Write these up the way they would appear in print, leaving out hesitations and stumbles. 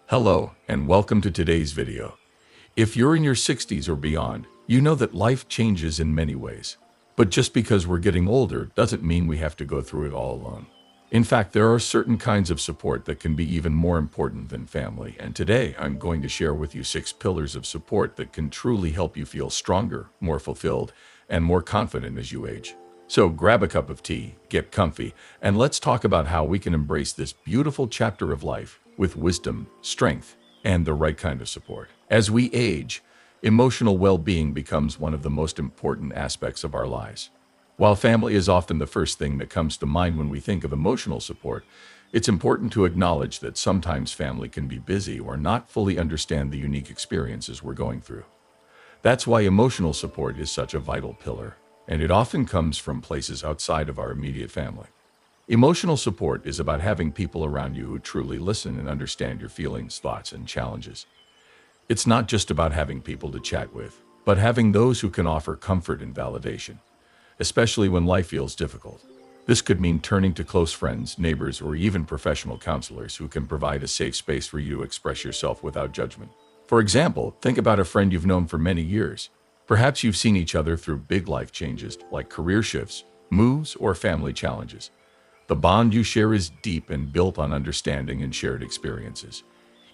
Hello, and welcome to today's video. If you're in your 60s or beyond, you know that life changes in many ways. But just because we're getting older doesn't mean we have to go through it all alone. In fact, there are certain kinds of support that can be even more important than family, and today I'm going to share with you 6 pillars of support that can truly help you feel stronger, more fulfilled, and more confident as you age. So grab a cup of tea, get comfy, and let's talk about how we can embrace this beautiful chapter of life with wisdom, strength, and the right kind of support. As we age, emotional well-being becomes one of the most important aspects of our lives. While family is often the first thing that comes to mind when we think of emotional support, it's important to acknowledge that sometimes family can be busy or not fully understand the unique experiences we're going through. That's why emotional support is such a vital pillar, and it often comes from places outside of our immediate family. Emotional support is about having people around you who truly listen and understand your feelings, thoughts, and challenges. It's not just about having people to chat with, but having those who can offer comfort and validation, especially when life feels difficult. This could mean turning to close friends, neighbors, or even professional counselors who can provide a safe space for you to express yourself without judgment. For example, think about a friend you've known for many years. Perhaps you've seen each other through big life changes like career shifts, moves, or family challenges. The bond you share is deep and built on understanding and shared experiences.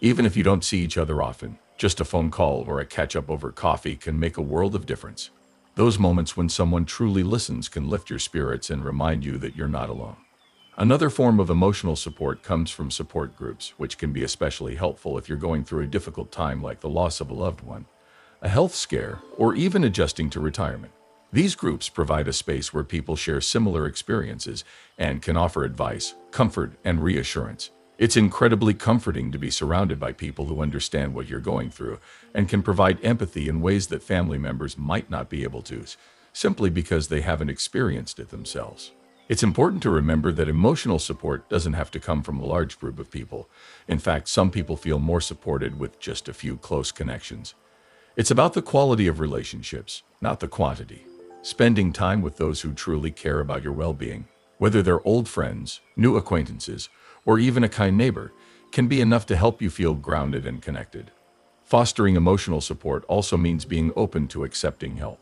Even if you don't see each other often, just a phone call or a catch-up over coffee can make a world of difference. Those moments when someone truly listens can lift your spirits and remind you that you're not alone. Another form of emotional support comes from support groups, which can be especially helpful if you're going through a difficult time like the loss of a loved one, a health scare, or even adjusting to retirement. These groups provide a space where people share similar experiences and can offer advice, comfort, and reassurance. It's incredibly comforting to be surrounded by people who understand what you're going through and can provide empathy in ways that family members might not be able to, simply because they haven't experienced it themselves. It's important to remember that emotional support doesn't have to come from a large group of people. In fact, some people feel more supported with just a few close connections. It's about the quality of relationships, not the quantity. Spending time with those who truly care about your well-being, whether they're old friends, new acquaintances, or even a kind neighbor, can be enough to help you feel grounded and connected. Fostering emotional support also means being open to accepting help.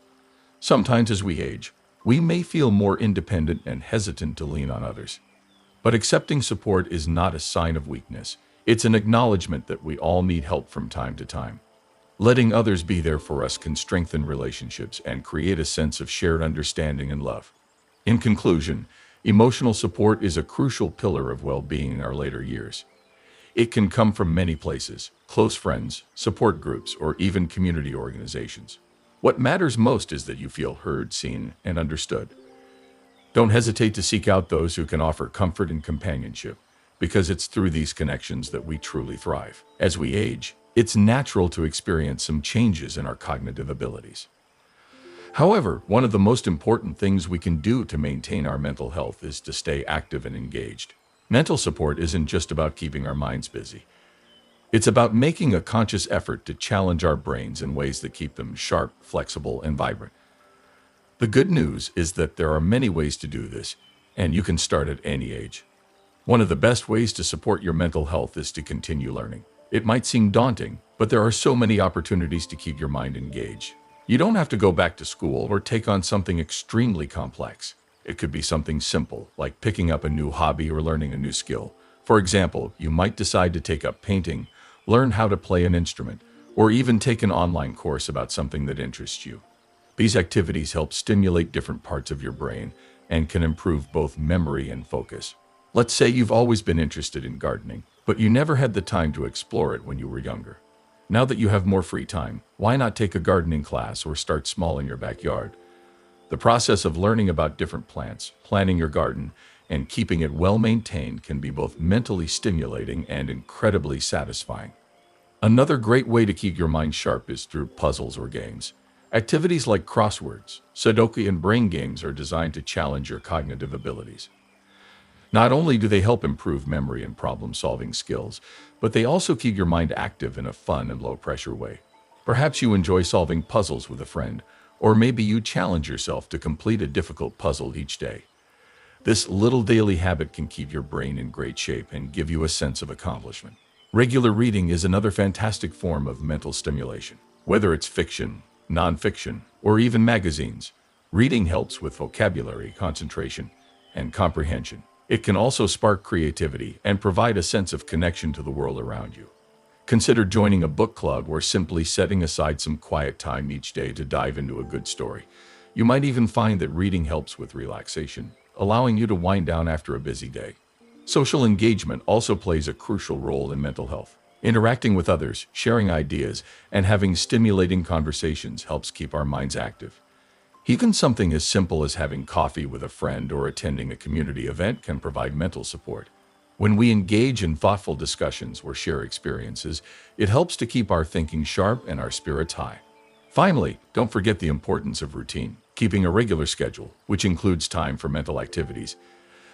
Sometimes as we age, we may feel more independent and hesitant to lean on others. But accepting support is not a sign of weakness. It's an acknowledgement that we all need help from time to time. Letting others be there for us can strengthen relationships and create a sense of shared understanding and love. In conclusion, emotional support is a crucial pillar of well-being in our later years. It can come from many places: close friends, support groups, or even community organizations. What matters most is that you feel heard, seen, and understood. Don't hesitate to seek out those who can offer comfort and companionship, because it's through these connections that we truly thrive. As we age, it's natural to experience some changes in our cognitive abilities. However, one of the most important things we can do to maintain our mental health is to stay active and engaged. Mental support isn't just about keeping our minds busy. It's about making a conscious effort to challenge our brains in ways that keep them sharp, flexible, and vibrant. The good news is that there are many ways to do this, and you can start at any age. One of the best ways to support your mental health is to continue learning. It might seem daunting, but there are so many opportunities to keep your mind engaged. You don't have to go back to school or take on something extremely complex. It could be something simple, like picking up a new hobby or learning a new skill. For example, you might decide to take up painting, learn how to play an instrument, or even take an online course about something that interests you. These activities help stimulate different parts of your brain and can improve both memory and focus. Let's say you've always been interested in gardening, but you never had the time to explore it when you were younger. Now that you have more free time, why not take a gardening class or start small in your backyard? The process of learning about different plants, planning your garden, and keeping it well maintained can be both mentally stimulating and incredibly satisfying. Another great way to keep your mind sharp is through puzzles or games. Activities like crosswords, Sudoku, and brain games are designed to challenge your cognitive abilities. Not only do they help improve memory and problem-solving skills, but they also keep your mind active in a fun and low-pressure way. Perhaps you enjoy solving puzzles with a friend, or maybe you challenge yourself to complete a difficult puzzle each day. This little daily habit can keep your brain in great shape and give you a sense of accomplishment. Regular reading is another fantastic form of mental stimulation. Whether it's fiction, nonfiction, or even magazines, reading helps with vocabulary, concentration, and comprehension. It can also spark creativity and provide a sense of connection to the world around you. Consider joining a book club or simply setting aside some quiet time each day to dive into a good story. You might even find that reading helps with relaxation, allowing you to wind down after a busy day. Social engagement also plays a crucial role in mental health. Interacting with others, sharing ideas, and having stimulating conversations helps keep our minds active. Even something as simple as having coffee with a friend or attending a community event can provide mental support. When we engage in thoughtful discussions or share experiences, it helps to keep our thinking sharp and our spirits high. Finally, don't forget the importance of routine. Keeping a regular schedule, which includes time for mental activities,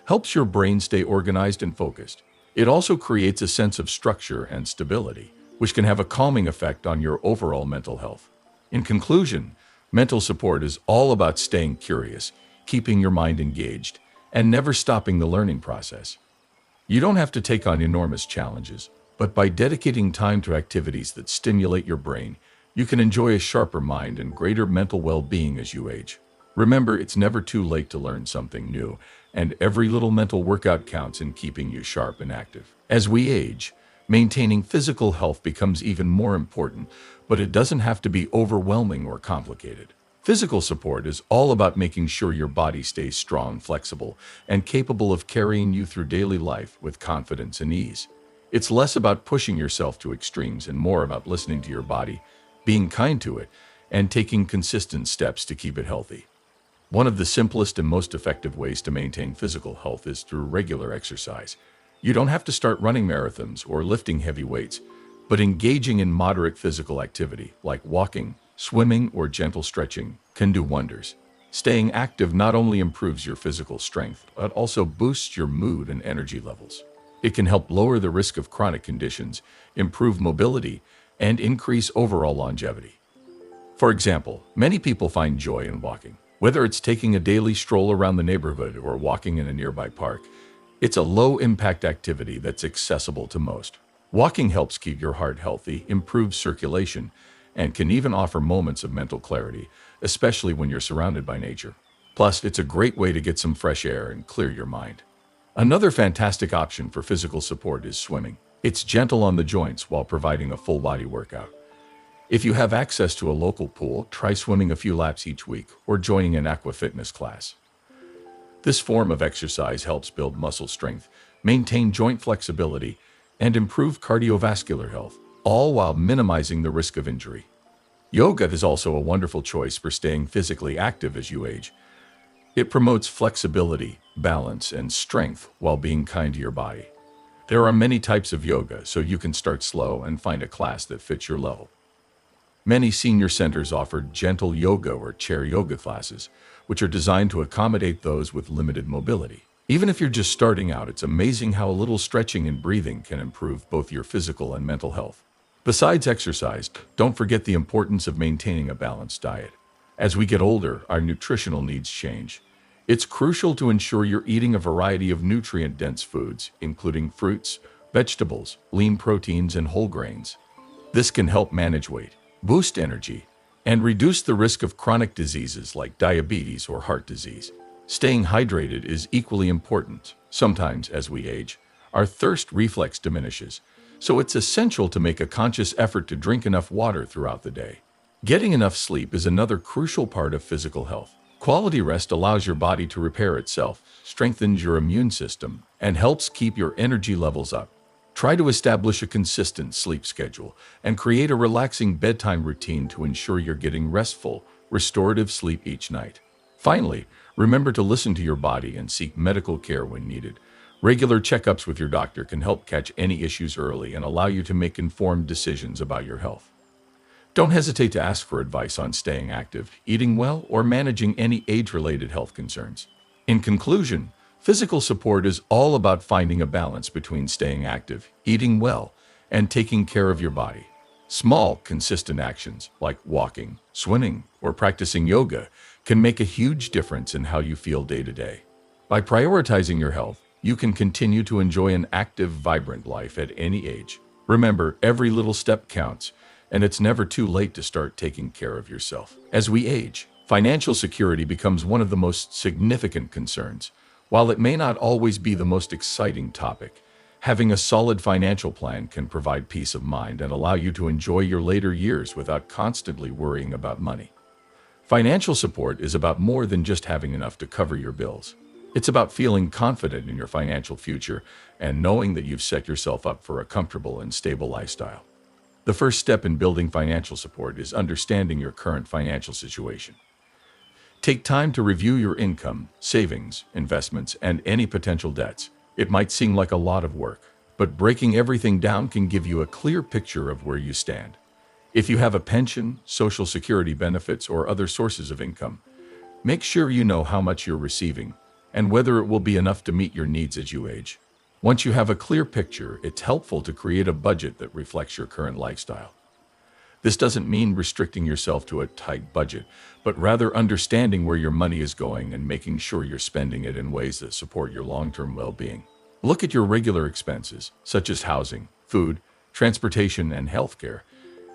helps your brain stay organized and focused. It also creates a sense of structure and stability, which can have a calming effect on your overall mental health. In conclusion, mental support is all about staying curious, keeping your mind engaged, and never stopping the learning process. You don't have to take on enormous challenges, but by dedicating time to activities that stimulate your brain, you can enjoy a sharper mind and greater mental well-being as you age. Remember, it's never too late to learn something new, and every little mental workout counts in keeping you sharp and active. As we age, maintaining physical health becomes even more important, but it doesn't have to be overwhelming or complicated. Physical support is all about making sure your body stays strong, flexible, and capable of carrying you through daily life with confidence and ease. It's less about pushing yourself to extremes and more about listening to your body, being kind to it, and taking consistent steps to keep it healthy. One of the simplest and most effective ways to maintain physical health is through regular exercise. You don't have to start running marathons or lifting heavy weights, but engaging in moderate physical activity like walking, swimming, or gentle stretching can do wonders. Staying active not only improves your physical strength, but also boosts your mood and energy levels. It can help lower the risk of chronic conditions, improve mobility, and increase overall longevity. For example, many people find joy in walking. Whether it's taking a daily stroll around the neighborhood or walking in a nearby park, it's a low-impact activity that's accessible to most. Walking helps keep your heart healthy, improves circulation, and can even offer moments of mental clarity, especially when you're surrounded by nature. Plus, it's a great way to get some fresh air and clear your mind. Another fantastic option for physical support is swimming. It's gentle on the joints while providing a full-body workout. If you have access to a local pool, try swimming a few laps each week or joining an aqua fitness class. This form of exercise helps build muscle strength, maintain joint flexibility, and improve cardiovascular health, all while minimizing the risk of injury. Yoga is also a wonderful choice for staying physically active as you age. It promotes flexibility, balance, and strength while being kind to your body. There are many types of yoga, so you can start slow and find a class that fits your level. Many senior centers offer gentle yoga or chair yoga classes, which are designed to accommodate those with limited mobility. Even if you're just starting out, it's amazing how a little stretching and breathing can improve both your physical and mental health. Besides exercise, don't forget the importance of maintaining a balanced diet. As we get older, our nutritional needs change. It's crucial to ensure you're eating a variety of nutrient-dense foods, including fruits, vegetables, lean proteins, and whole grains. This can help manage weight, boost energy, and reduce the risk of chronic diseases like diabetes or heart disease. Staying hydrated is equally important. Sometimes, as we age, our thirst reflex diminishes, so it's essential to make a conscious effort to drink enough water throughout the day. Getting enough sleep is another crucial part of physical health. Quality rest allows your body to repair itself, strengthens your immune system, and helps keep your energy levels up. Try to establish a consistent sleep schedule and create a relaxing bedtime routine to ensure you're getting restful, restorative sleep each night. Finally, remember to listen to your body and seek medical care when needed. Regular checkups with your doctor can help catch any issues early and allow you to make informed decisions about your health. Don't hesitate to ask for advice on staying active, eating well, or managing any age-related health concerns. In conclusion, physical support is all about finding a balance between staying active, eating well, and taking care of your body. Small, consistent actions like walking, swimming, or practicing yoga can make a huge difference in how you feel day to day. By prioritizing your health, you can continue to enjoy an active, vibrant life at any age. Remember, every little step counts, and it's never too late to start taking care of yourself. As we age, financial security becomes one of the most significant concerns. While it may not always be the most exciting topic, having a solid financial plan can provide peace of mind and allow you to enjoy your later years without constantly worrying about money. Financial support is about more than just having enough to cover your bills. It's about feeling confident in your financial future and knowing that you've set yourself up for a comfortable and stable lifestyle. The first step in building financial support is understanding your current financial situation. Take time to review your income, savings, investments, and any potential debts. It might seem like a lot of work, but breaking everything down can give you a clear picture of where you stand. If you have a pension, Social Security benefits, or other sources of income, make sure you know how much you're receiving and whether it will be enough to meet your needs as you age. Once you have a clear picture, it's helpful to create a budget that reflects your current lifestyle. This doesn't mean restricting yourself to a tight budget, but rather understanding where your money is going and making sure you're spending it in ways that support your long-term well-being. Look at your regular expenses, such as housing, food, transportation, and healthcare,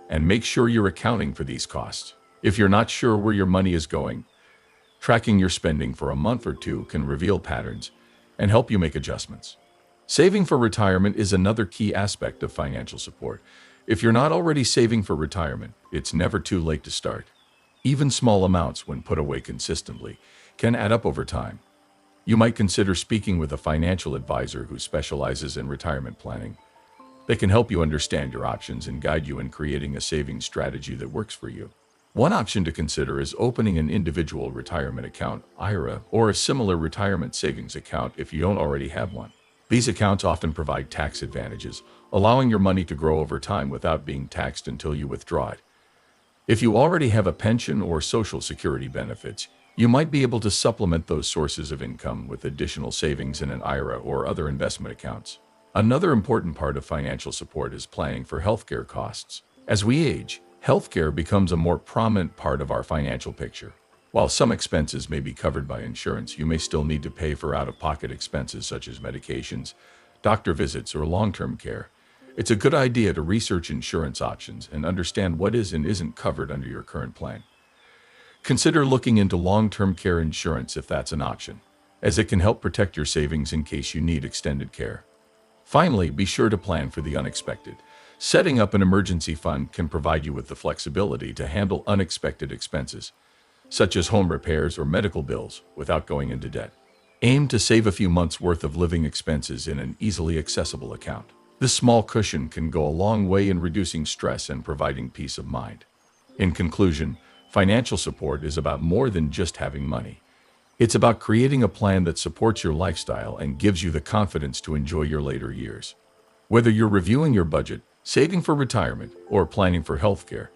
and make sure you're accounting for these costs. If you're not sure where your money is going, tracking your spending for a month or two can reveal patterns and help you make adjustments. Saving for retirement is another key aspect of financial support. If you're not already saving for retirement, it's never too late to start. Even small amounts, when put away consistently, can add up over time. You might consider speaking with a financial advisor who specializes in retirement planning. They can help you understand your options and guide you in creating a savings strategy that works for you. One option to consider is opening an individual retirement account, IRA, or a similar retirement savings account if you don't already have one. These accounts often provide tax advantages, allowing your money to grow over time without being taxed until you withdraw it. If you already have a pension or Social Security benefits, you might be able to supplement those sources of income with additional savings in an IRA or other investment accounts. Another important part of financial support is planning for healthcare costs. As we age, healthcare becomes a more prominent part of our financial picture. While some expenses may be covered by insurance, you may still need to pay for out-of-pocket expenses such as medications, doctor visits, or long-term care. It's a good idea to research insurance options and understand what is and isn't covered under your current plan. Consider looking into long-term care insurance if that's an option, as it can help protect your savings in case you need extended care. Finally, be sure to plan for the unexpected. Setting up an emergency fund can provide you with the flexibility to handle unexpected expenses, such as home repairs or medical bills, without going into debt. Aim to save a few months' worth of living expenses in an easily accessible account. This small cushion can go a long way in reducing stress and providing peace of mind. In conclusion, financial support is about more than just having money. It's about creating a plan that supports your lifestyle and gives you the confidence to enjoy your later years. Whether you're reviewing your budget, saving for retirement, or planning for healthcare,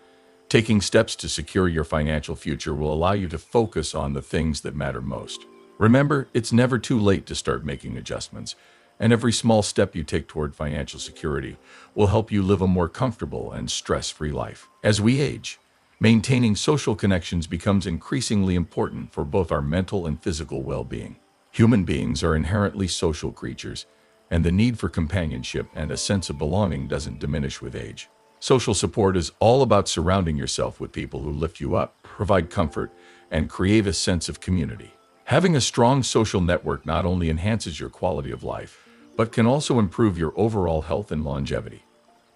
taking steps to secure your financial future will allow you to focus on the things that matter most. Remember, it's never too late to start making adjustments, and every small step you take toward financial security will help you live a more comfortable and stress-free life. As we age, maintaining social connections becomes increasingly important for both our mental and physical well-being. Human beings are inherently social creatures, and the need for companionship and a sense of belonging doesn't diminish with age. Social support is all about surrounding yourself with people who lift you up, provide comfort, and create a sense of community. Having a strong social network not only enhances your quality of life, but can also improve your overall health and longevity.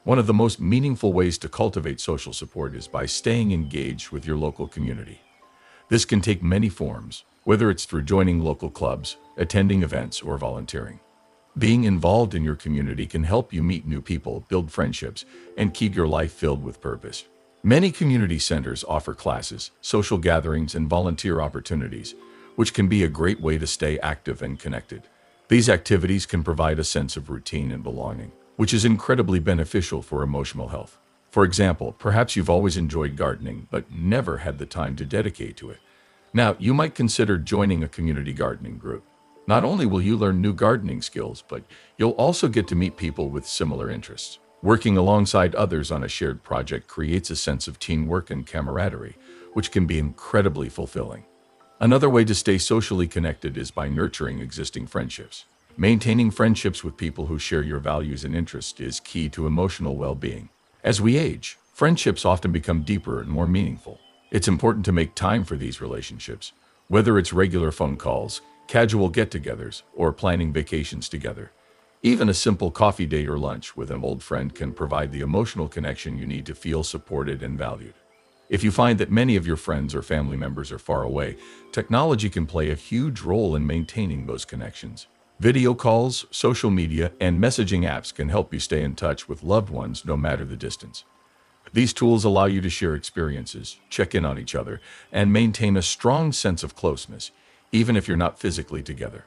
One of the most meaningful ways to cultivate social support is by staying engaged with your local community. This can take many forms, whether it's through joining local clubs, attending events, or volunteering. Being involved in your community can help you meet new people, build friendships, and keep your life filled with purpose. Many community centers offer classes, social gatherings, and volunteer opportunities, which can be a great way to stay active and connected. These activities can provide a sense of routine and belonging, which is incredibly beneficial for emotional health. For example, perhaps you've always enjoyed gardening, but never had the time to dedicate to it. Now, you might consider joining a community gardening group. Not only will you learn new gardening skills, but you'll also get to meet people with similar interests. Working alongside others on a shared project creates a sense of teamwork and camaraderie, which can be incredibly fulfilling. Another way to stay socially connected is by nurturing existing friendships. Maintaining friendships with people who share your values and interests is key to emotional well-being. As we age, friendships often become deeper and more meaningful. It's important to make time for these relationships, whether it's regular phone calls, casual get-togethers, or planning vacations together. Even a simple coffee date or lunch with an old friend can provide the emotional connection you need to feel supported and valued. If you find that many of your friends or family members are far away, technology can play a huge role in maintaining those connections. Video calls, social media, and messaging apps can help you stay in touch with loved ones no matter the distance. These tools allow you to share experiences, check in on each other, and maintain a strong sense of closeness, even if you're not physically together.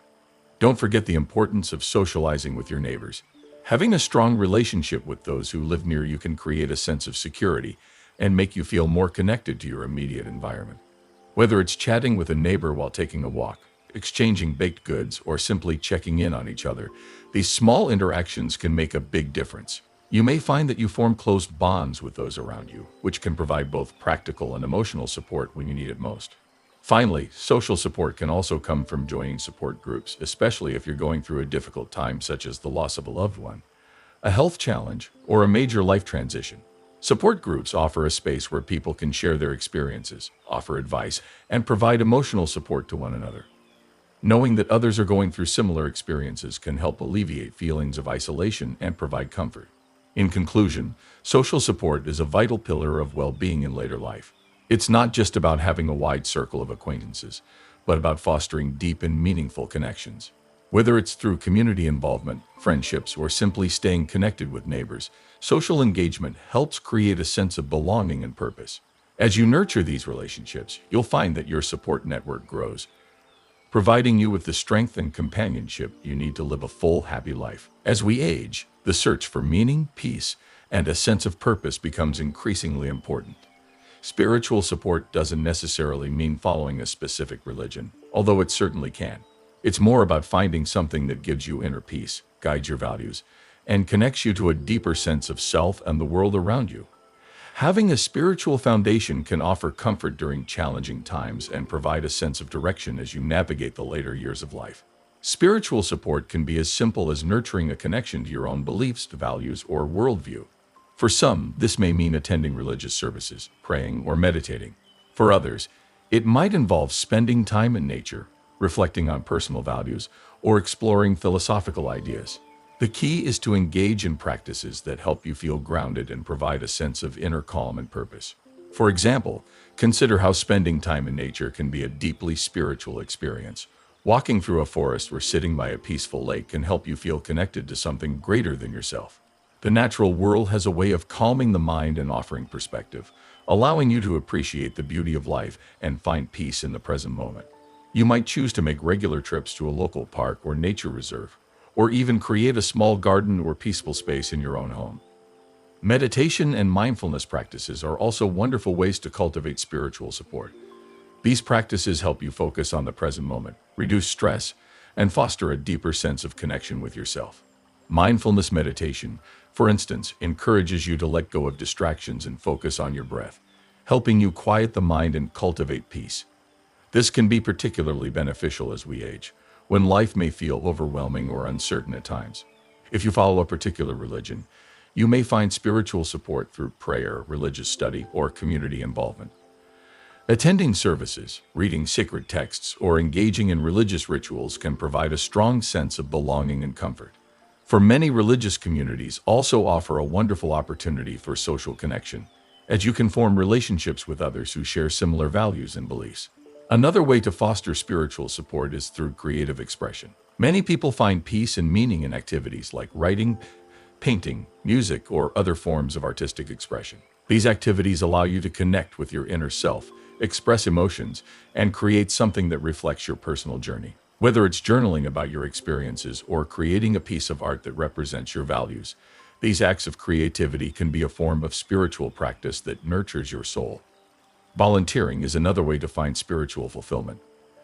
Don't forget the importance of socializing with your neighbors. Having a strong relationship with those who live near you can create a sense of security and make you feel more connected to your immediate environment. Whether it's chatting with a neighbor while taking a walk, exchanging baked goods, or simply checking in on each other, these small interactions can make a big difference. You may find that you form close bonds with those around you, which can provide both practical and emotional support when you need it most. Finally, social support can also come from joining support groups, especially if you're going through a difficult time such as the loss of a loved one, a health challenge, or a major life transition. Support groups offer a space where people can share their experiences, offer advice, and provide emotional support to one another. Knowing that others are going through similar experiences can help alleviate feelings of isolation and provide comfort. In conclusion, social support is a vital pillar of well-being in later life. It's not just about having a wide circle of acquaintances, but about fostering deep and meaningful connections. Whether it's through community involvement, friendships, or simply staying connected with neighbors, social engagement helps create a sense of belonging and purpose. As you nurture these relationships, you'll find that your support network grows, providing you with the strength and companionship you need to live a full, happy life. As we age, the search for meaning, peace, and a sense of purpose becomes increasingly important. Spiritual support doesn't necessarily mean following a specific religion, although it certainly can. It's more about finding something that gives you inner peace, guides your values, and connects you to a deeper sense of self and the world around you. Having a spiritual foundation can offer comfort during challenging times and provide a sense of direction as you navigate the later years of life. Spiritual support can be as simple as nurturing a connection to your own beliefs, values, or worldview. For some, this may mean attending religious services, praying, or meditating. For others, it might involve spending time in nature, reflecting on personal values, or exploring philosophical ideas. The key is to engage in practices that help you feel grounded and provide a sense of inner calm and purpose. For example, consider how spending time in nature can be a deeply spiritual experience. Walking through a forest or sitting by a peaceful lake can help you feel connected to something greater than yourself. The natural world has a way of calming the mind and offering perspective, allowing you to appreciate the beauty of life and find peace in the present moment. You might choose to make regular trips to a local park or nature reserve, or even create a small garden or peaceful space in your own home. Meditation and mindfulness practices are also wonderful ways to cultivate spiritual support. These practices help you focus on the present moment, reduce stress, and foster a deeper sense of connection with yourself. Mindfulness meditation, for instance, encourages you to let go of distractions and focus on your breath, helping you quiet the mind and cultivate peace. This can be particularly beneficial as we age, when life may feel overwhelming or uncertain at times. If you follow a particular religion, you may find spiritual support through prayer, religious study, or community involvement. Attending services, reading sacred texts, or engaging in religious rituals can provide a strong sense of belonging and comfort. For many, religious communities also offer a wonderful opportunity for social connection, as you can form relationships with others who share similar values and beliefs. Another way to foster spiritual support is through creative expression. Many people find peace and meaning in activities like writing, painting, music, or other forms of artistic expression. These activities allow you to connect with your inner self, express emotions, and create something that reflects your personal journey. Whether it's journaling about your experiences or creating a piece of art that represents your values, these acts of creativity can be a form of spiritual practice that nurtures your soul. Volunteering is another way to find spiritual fulfillment.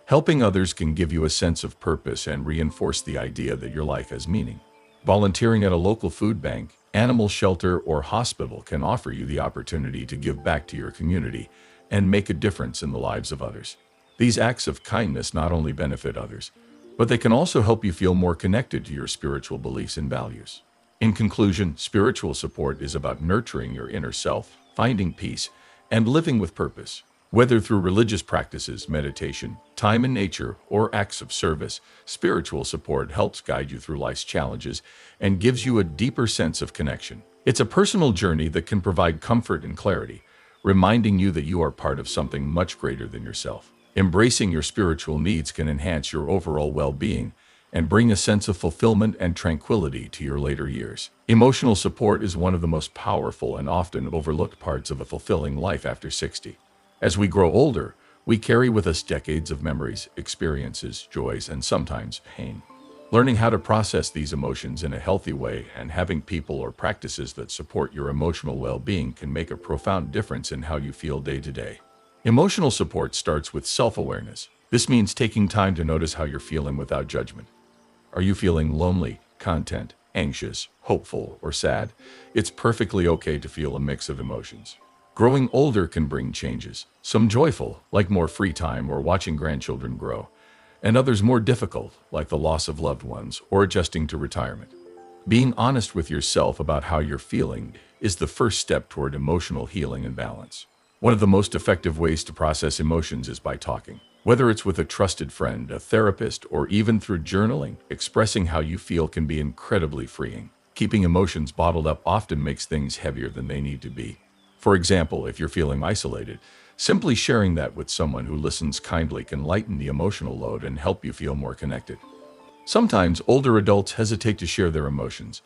Helping others can give you a sense of purpose and reinforce the idea that your life has meaning. Volunteering at a local food bank, animal shelter, or hospital can offer you the opportunity to give back to your community and make a difference in the lives of others. These acts of kindness not only benefit others, but they can also help you feel more connected to your spiritual beliefs and values. In conclusion, spiritual support is about nurturing your inner self, finding peace, and living with purpose. Whether through religious practices, meditation, time in nature, or acts of service, spiritual support helps guide you through life's challenges and gives you a deeper sense of connection. It's a personal journey that can provide comfort and clarity, reminding you that you are part of something much greater than yourself. Embracing your spiritual needs can enhance your overall well-being and bring a sense of fulfillment and tranquility to your later years. Emotional support is one of the most powerful and often overlooked parts of a fulfilling life after 60. As we grow older, we carry with us decades of memories, experiences, joys, and sometimes pain. Learning how to process these emotions in a healthy way and having people or practices that support your emotional well-being can make a profound difference in how you feel day to day. Emotional support starts with self-awareness. This means taking time to notice how you're feeling without judgment. Are you feeling lonely, content, anxious, hopeful, or sad? It's perfectly okay to feel a mix of emotions. Growing older can bring changes, some joyful, like more free time or watching grandchildren grow, and others more difficult, like the loss of loved ones or adjusting to retirement. Being honest with yourself about how you're feeling is the first step toward emotional healing and balance. One of the most effective ways to process emotions is by talking. Whether it's with a trusted friend, a therapist, or even through journaling, expressing how you feel can be incredibly freeing. Keeping emotions bottled up often makes things heavier than they need to be. For example, if you're feeling isolated, simply sharing that with someone who listens kindly can lighten the emotional load and help you feel more connected. Sometimes older adults hesitate to share their emotions,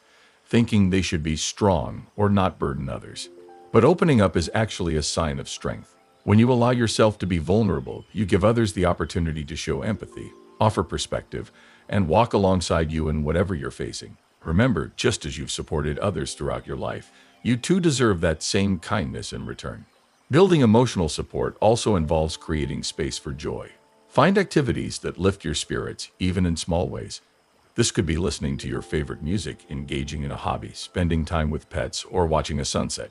thinking they should be strong or not burden others. But opening up is actually a sign of strength. When you allow yourself to be vulnerable, you give others the opportunity to show empathy, offer perspective, and walk alongside you in whatever you're facing. Remember, just as you've supported others throughout your life, you too deserve that same kindness in return. Building emotional support also involves creating space for joy. Find activities that lift your spirits, even in small ways. This could be listening to your favorite music, engaging in a hobby, spending time with pets, or watching a sunset.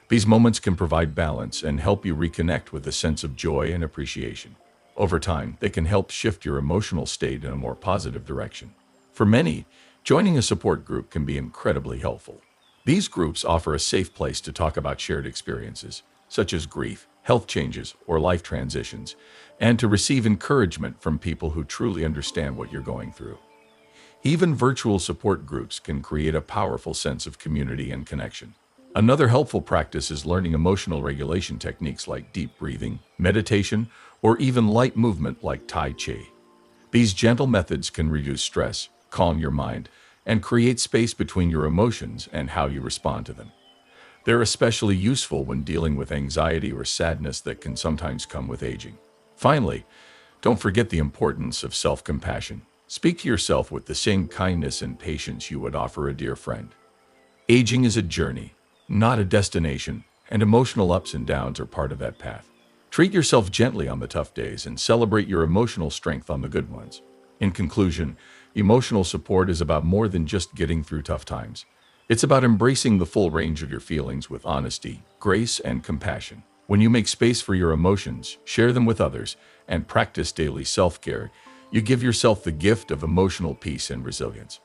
These moments can provide balance and help you reconnect with a sense of joy and appreciation. Over time, they can help shift your emotional state in a more positive direction. For many, joining a support group can be incredibly helpful. These groups offer a safe place to talk about shared experiences, such as grief, health changes, or life transitions, and to receive encouragement from people who truly understand what you're going through. Even virtual support groups can create a powerful sense of community and connection. Another helpful practice is learning emotional regulation techniques like deep breathing, meditation, or even light movement like Tai Chi. These gentle methods can reduce stress, calm your mind, and create space between your emotions and how you respond to them. They're especially useful when dealing with anxiety or sadness that can sometimes come with aging. Finally, don't forget the importance of self-compassion. Speak to yourself with the same kindness and patience you would offer a dear friend. Aging is a journey, not a destination, and emotional ups and downs are part of that path. Treat yourself gently on the tough days and celebrate your emotional strength on the good ones. In conclusion, emotional support is about more than just getting through tough times. It's about embracing the full range of your feelings with honesty, grace, and compassion. When you make space for your emotions, share them with others, and practice daily self-care, you give yourself the gift of emotional peace and resilience.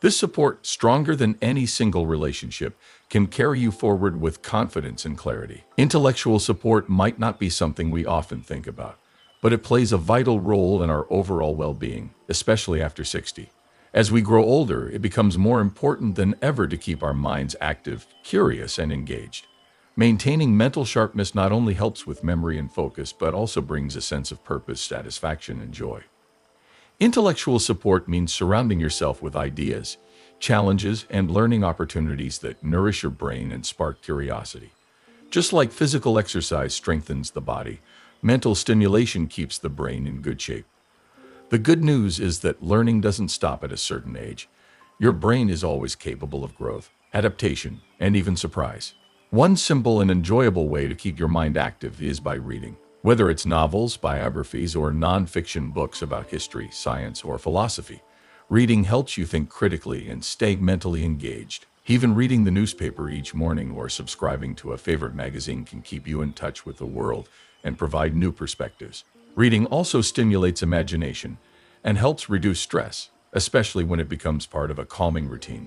This support, stronger than any single relationship, can carry you forward with confidence and clarity. Intellectual support might not be something we often think about, but it plays a vital role in our overall well-being, especially after 60. As we grow older, it becomes more important than ever to keep our minds active, curious, and engaged. Maintaining mental sharpness not only helps with memory and focus, but also brings a sense of purpose, satisfaction, and joy. Intellectual support means surrounding yourself with ideas, challenges, and learning opportunities that nourish your brain and spark curiosity. Just like physical exercise strengthens the body, mental stimulation keeps the brain in good shape. The good news is that learning doesn't stop at a certain age. Your brain is always capable of growth, adaptation, and even surprise. One simple and enjoyable way to keep your mind active is by reading. Whether it's novels, biographies, or non-fiction books about history, science, or philosophy, reading helps you think critically and stay mentally engaged. Even reading the newspaper each morning or subscribing to a favorite magazine can keep you in touch with the world and provide new perspectives. Reading also stimulates imagination and helps reduce stress, especially when it becomes part of a calming routine.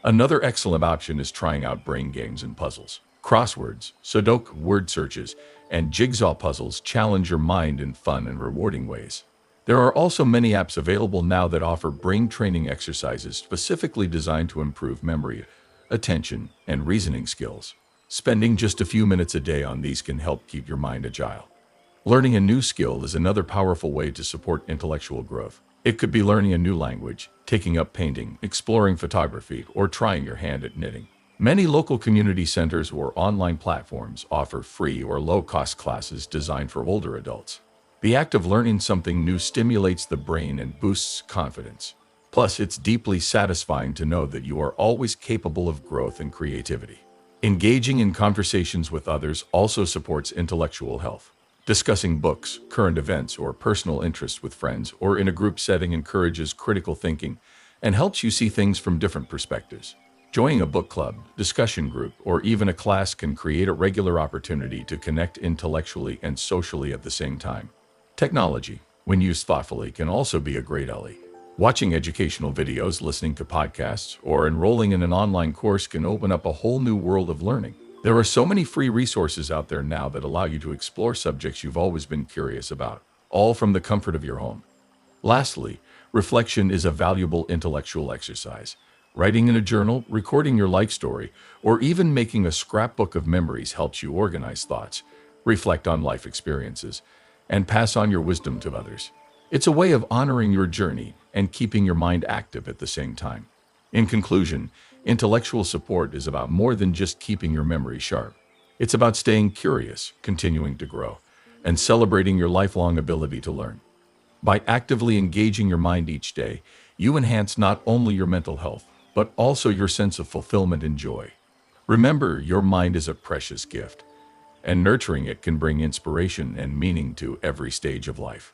Another excellent option is trying out brain games and puzzles. Crosswords, Sudoku word searches, and jigsaw puzzles challenge your mind in fun and rewarding ways. There are also many apps available now that offer brain training exercises specifically designed to improve memory, attention, and reasoning skills. Spending just a few minutes a day on these can help keep your mind agile. Learning a new skill is another powerful way to support intellectual growth. It could be learning a new language, taking up painting, exploring photography, or trying your hand at knitting. Many local community centers or online platforms offer free or low-cost classes designed for older adults. The act of learning something new stimulates the brain and boosts confidence. Plus, it's deeply satisfying to know that you are always capable of growth and creativity. Engaging in conversations with others also supports intellectual health. Discussing books, current events, or personal interests with friends or in a group setting encourages critical thinking and helps you see things from different perspectives. Joining a book club, discussion group, or even a class can create a regular opportunity to connect intellectually and socially at the same time. Technology, when used thoughtfully, can also be a great ally. Watching educational videos, listening to podcasts, or enrolling in an online course can open up a whole new world of learning. There are so many free resources out there now that allow you to explore subjects you've always been curious about, all from the comfort of your home. Lastly, reflection is a valuable intellectual exercise. Writing in a journal, recording your life story, or even making a scrapbook of memories helps you organize thoughts, reflect on life experiences, and pass on your wisdom to others. It's a way of honoring your journey and keeping your mind active at the same time. In conclusion, intellectual support is about more than just keeping your memory sharp. It's about staying curious, continuing to grow, and celebrating your lifelong ability to learn. By actively engaging your mind each day, you enhance not only your mental health, but also your sense of fulfillment and joy. Remember, your mind is a precious gift, and nurturing it can bring inspiration and meaning to every stage of life.